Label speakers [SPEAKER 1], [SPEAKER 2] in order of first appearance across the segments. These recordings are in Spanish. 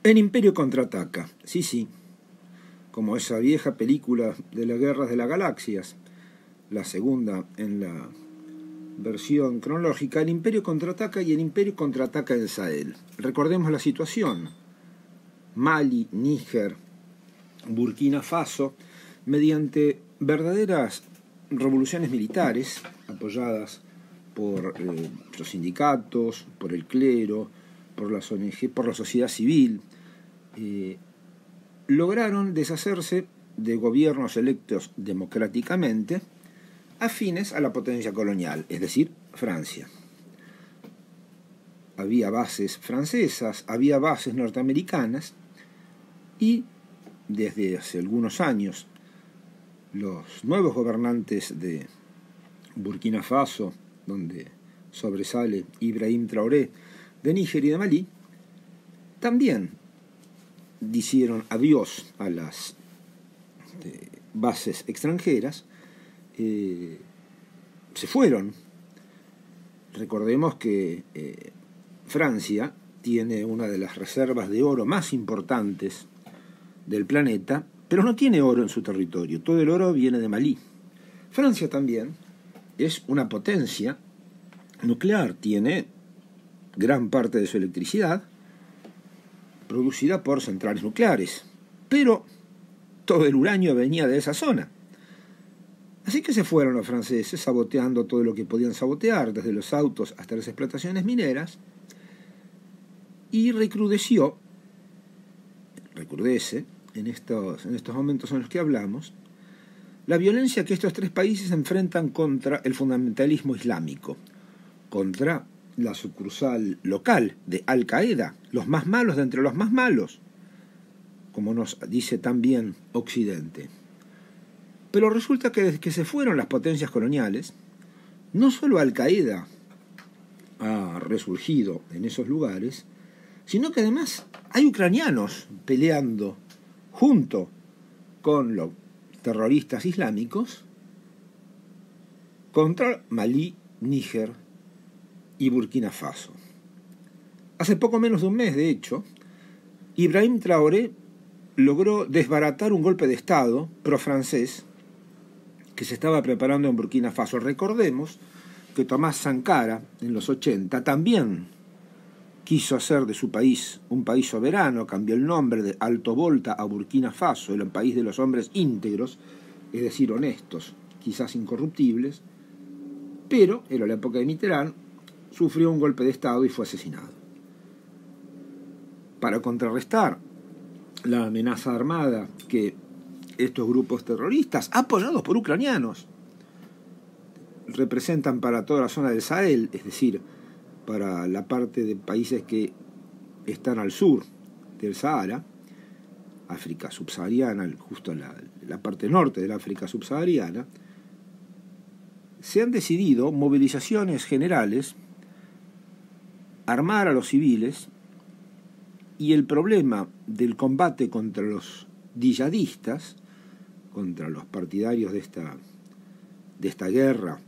[SPEAKER 1] El Imperio contraataca, sí, sí, como esa vieja película de las guerras de las galaxias, la segunda en la versión cronológica. El Imperio contraataca y el Imperio contraataca en Sahel. Recordemos la situación: Mali, Níger, Burkina Faso, mediante verdaderas revoluciones militares apoyadas por los sindicatos, por el clero, por las ONG, por la sociedad civil, lograron deshacerse de gobiernos electos democráticamente afines a la potencia colonial, es decir, Francia. Había bases francesas, había bases norteamericanas y desde hace algunos años los nuevos gobernantes de Burkina Faso, donde sobresale Ibrahim Traoré, de Níger y de Malí, también dijeron adiós a las bases extranjeras, se fueron. Recordemos que Francia tiene una de las reservas de oro más importantes del planeta, pero no tiene oro en su territorio, todo el oro viene de Malí. Francia también es una potencia nuclear, tiene gran parte de su electricidad producida por centrales nucleares, pero todo el uranio venía de esa zona. Así que se fueron los franceses saboteando todo lo que podían sabotear, desde los autos hasta las explotaciones mineras, y recrudece en estos momentos en los que hablamos, la violencia que estos tres países enfrentan contra el fundamentalismo islámico, contra la sucursal local de Al-Qaeda, los más malos de entre los más malos, como nos dice también Occidente. Pero resulta que desde que se fueron las potencias coloniales, no solo Al-Qaeda ha resurgido en esos lugares, sino que además hay ucranianos peleando junto con los terroristas islámicos contra Malí, Níger y Burkina Faso. Hace poco menos de un mes, de hecho, Ibrahim Traoré logró desbaratar un golpe de Estado pro-francés que se estaba preparando en Burkina Faso. Recordemos que Thomas Sankara, en los 80, también quiso hacer de su país un país soberano, cambió el nombre de Alto Volta a Burkina Faso, el país de los hombres íntegros, es decir, honestos, quizás incorruptibles, pero era la época de Mitterrand, sufrió un golpe de Estado y fue asesinado. Para contrarrestar la amenaza armada que estos grupos terroristas, apoyados por ucranianos, representan para toda la zona del Sahel, es decir, para la parte de países que están al sur del Sahara, África subsahariana, justo la parte norte del África subsahariana, se han decidido movilizaciones generales, armar a los civiles, y el problema del combate contra los yihadistas, contra los partidarios de esta guerra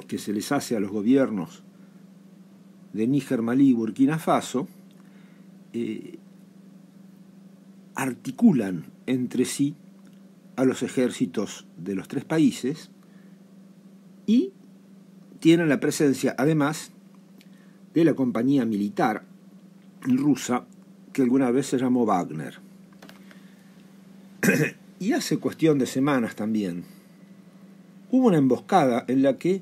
[SPEAKER 1] que se les hace a los gobiernos de Níger, Malí y Burkina Faso, articulan entre sí a los ejércitos de los tres países y tienen la presencia, además, de la compañía militar rusa que alguna vez se llamó Wagner. Y hace cuestión de semanas también hubo una emboscada en la que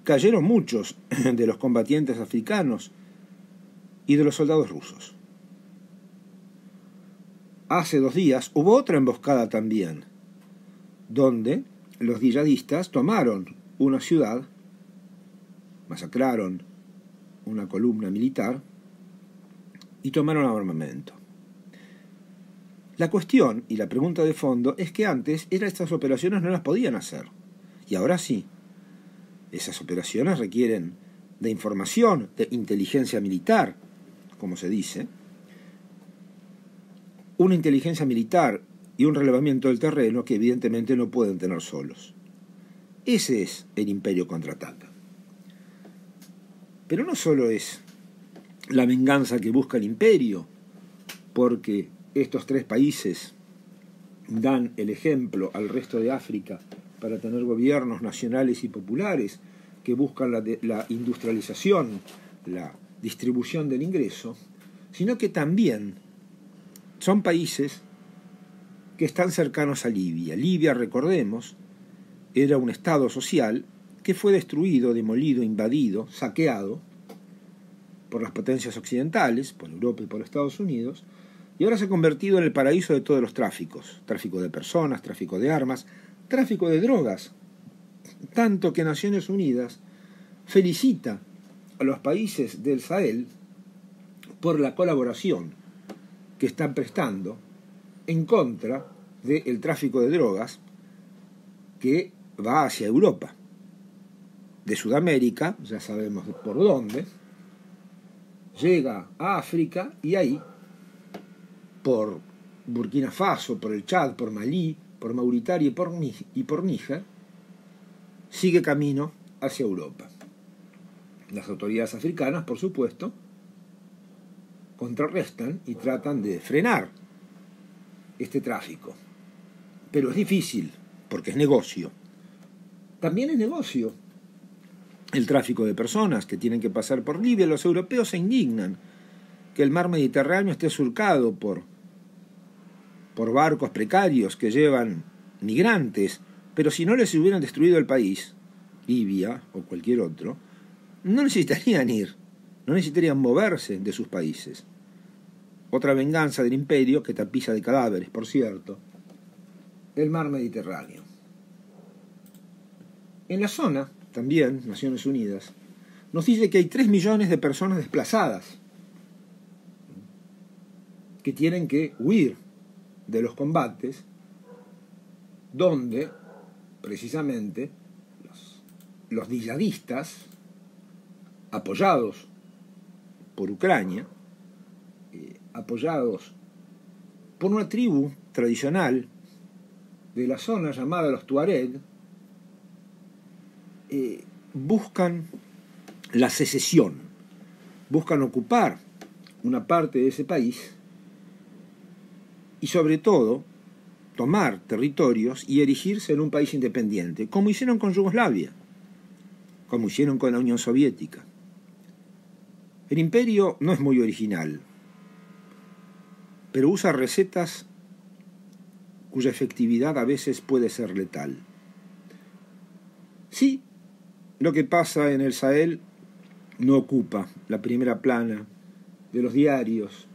[SPEAKER 1] cayeron muchos de los combatientes africanos y de los soldados rusos. Hace 2 días hubo otra emboscada también, donde los yihadistas tomaron una ciudad, masacraron una columna militar y tomaron armamento. La cuestión y la pregunta de fondo es que antes estas operaciones no las podían hacer, y ahora sí. Esas operaciones requieren de información, de inteligencia militar, como se dice, una inteligencia militar y un relevamiento del terreno que evidentemente no pueden tener solos. Ese es el Imperio contraataca. Pero no solo es la venganza que busca el Imperio porque estos tres países dan el ejemplo al resto de África para tener gobiernos nacionales y populares que buscan la industrialización, la distribución del ingreso, sino que también son países que están cercanos a Libia. Libia, recordemos, era un estado social que fue destruido, demolido, invadido, saqueado por las potencias occidentales, por Europa y por Estados Unidos, y ahora se ha convertido en el paraíso de todos los tráficos: tráfico de personas, tráfico de armas, tráfico de drogas, tanto que Naciones Unidas felicita a los países del Sahel por la colaboración que están prestando en contra del tráfico de drogas que va hacia Europa. De Sudamérica, ya sabemos por dónde, llega a África y ahí, por Burkina Faso, por el Chad, por Malí, por Mauritania y por Níger, sigue camino hacia Europa. Las autoridades africanas, por supuesto, contrarrestan y tratan de frenar este tráfico. Pero es difícil, porque es negocio. También es negocio el tráfico de personas que tienen que pasar por Libia. Los europeos se indignan que el mar Mediterráneo esté surcado por barcos precarios que llevan migrantes, pero si no les hubieran destruido el país, Libia o cualquier otro, no necesitarían ir, no necesitarían moverse de sus países. Otra venganza del imperio que tapiza de cadáveres, por cierto, el mar Mediterráneo. En la zona, también, Naciones Unidas, nos dice que hay 3 millones de personas desplazadas que tienen que huir de los combates, donde precisamente los yihadistas, apoyados por Ucrania, apoyados por una tribu tradicional de la zona llamada los Tuareg, buscan la secesión, buscan ocupar una parte de ese país y sobre todo tomar territorios y erigirse en un país independiente, como hicieron con Yugoslavia, como hicieron con la Unión Soviética. El imperio no es muy original, pero usa recetas cuya efectividad a veces puede ser letal. Sí, lo que pasa en el Sahel no ocupa la primera plana de los diarios,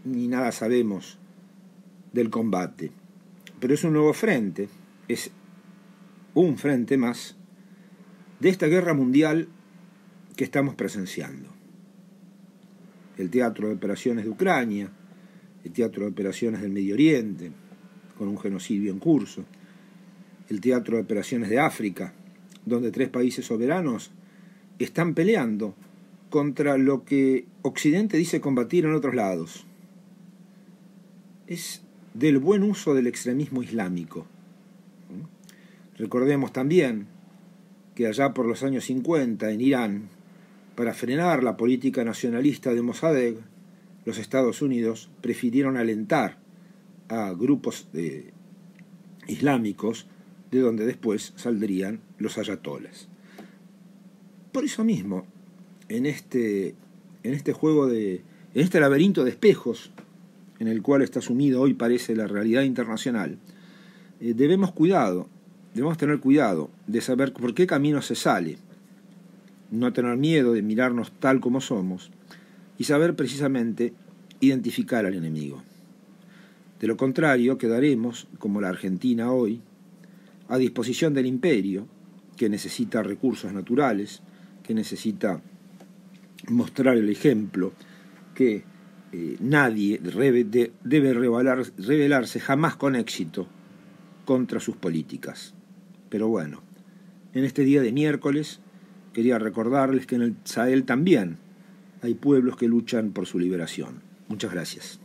[SPEAKER 1] ni nada sabemos del combate, pero es un nuevo frente, es un frente más de esta guerra mundial que estamos presenciando. El teatro de operaciones de Ucrania, el teatro de operaciones del Medio Oriente, con un genocidio en curso, el teatro de operaciones de África, donde 3 países soberanos están peleando contra lo que Occidente dice combatir en otros lados. Es del buen uso del extremismo islámico. Recordemos también que allá por los años 50 en Irán, para frenar la política nacionalista de Mossadegh, los Estados Unidos prefirieron alentar a grupos islámicos de donde después saldrían los ayatolas. Por eso mismo, en este laberinto de espejos en el cual está sumido hoy parece la realidad internacional, debemos tener cuidado de saber por qué camino se sale, no tener miedo de mirarnos tal como somos y saber precisamente identificar al enemigo. De lo contrario, quedaremos, como la Argentina hoy, a disposición del imperio, que necesita recursos naturales, que necesita mostrar el ejemplo, que nadie debe rebelarse jamás con éxito contra sus políticas. Pero bueno, en este día de miércoles quería recordarles que en el Sahel también hay pueblos que luchan por su liberación. Muchas gracias.